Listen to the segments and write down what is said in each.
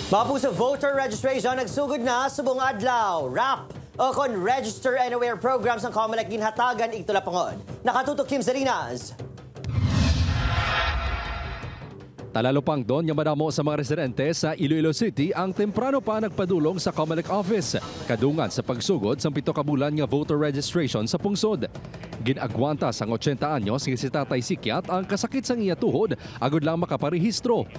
Mapu sa voter registration nagsugod na sa buong adlaw. RAP o kon Register Anywhere programs ang COMELEC ginhatagan igtula pangod. Nakatutok Kim Salinas. Talalupang doon nga madamo sa mga residente sa Iloilo City ang temprano pa nagpadulong sa COMELEC office. Kadungan sa pagsugod sa 7 ka bulan nga voter registration sa pungsod. Ginagwanta sang 80 anyos nga si Tatay Sikyat ang kasakit sang iya tuhod agud lang makaparehistro.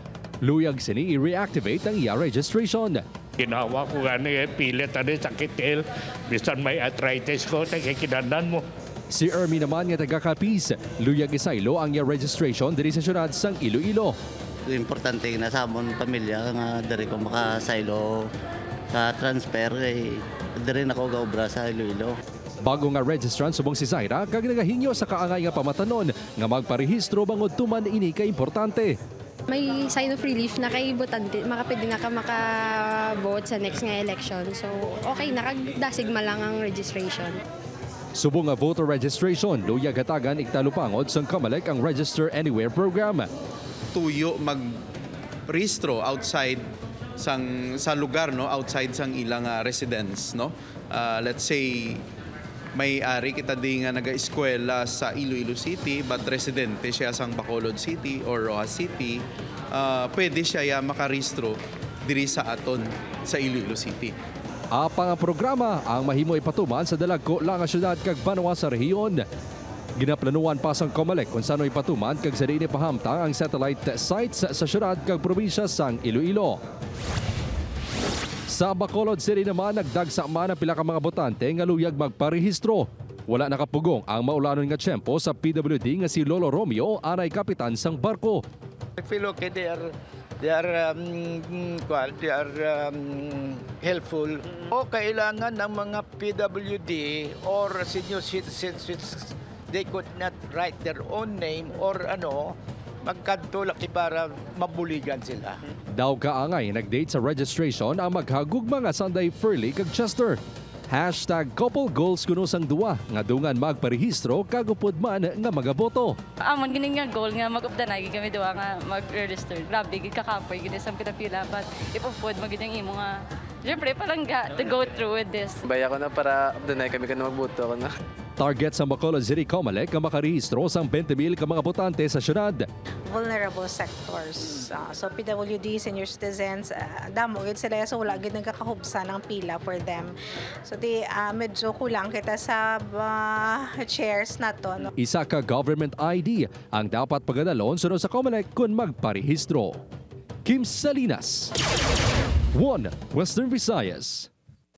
Luyag sini i-reactivate ang iya registration. Ginawa ko gani pilit ani sakit el bisan may arthritis ko kinanan mo. Si Ermi naman nga taga Capiz, luyag isaylo ang iya registration diri sa syudad sang Iloilo. Importante na sa amon pamilya nga diri ko makasaylo sa transfer diri na ko gaobra sa Iloilo. Bago nga registrant subong si Zaira kag nagahingyo sa kaangay nga pamatanon nga magparehistro bangod tuman ini ka importante. May sign of relief na kay botante, makapwede na ka maka-vote sa next nga election. So okay, nakagdasigma lang ang registration. Subong nga voter registration, luyag hatagan igtalupangod sang COMELEC ang Register Anywhere program. Tuyo mag-rehistro outside sa lugar, no, outside sang ilang residence, no. Let's say may-ari kita di nga naga-eskwela sa Iloilo City but residente siya sang Bacolod City or Rojas City, pwede siya makarehistro diri sa aton sa Iloilo City. Apang ang programa ang mahimo ipatuman sa dalagko lang nga syudad kag banwa sa rehiyon. Ginaplanuan pa sang COMELEC kung sano ipatuman kag sa diin pahamtang ang satellite sites sa syudad kag probinsya sang Iloilo. Sa Bacolod City naman nagdagsa man ang pila ka mga botante nga luyag magparehistro. Wala nakapugong ang maulanon nga tiyempo sa PWD nga si Lolo Romeo anay kapitan sang barko. I feel okay, they are helpful. O kailangan ng mga PWD or senior citizens which they could not write their own name or magkadtulak para mabuligan sila. Daw kaangay nagdate sa registration ang maghagugma nga Sunday Furley kag Chester. #couple goals kuno sang duwa nga dungan magparehistro kagupod man nga magaboto. Amon gini nga goal nga mag-updanay kami duwa nga mag-register. Grabe gid kakapoy gid sam kita pila but ipupod magid ang imo nga. Siyempre palangga to go through with this. Baya ko na para updanay kami kana magboto ko na. Target sa Bacolod City COMELEC nga makarehistro sang 20,000 ka mga botante sa syudad. Vulnerable sectors. So PWD, senior citizens, damo gid sila so wala gid nagkakahubsa ng pila for them. So medyo kulang kita sa chairs na to. No? Isa ka government ID ang dapat pagadalon sunod sa COMELEC kung magparehistro. Kim Salinas, 1 Western Visayas.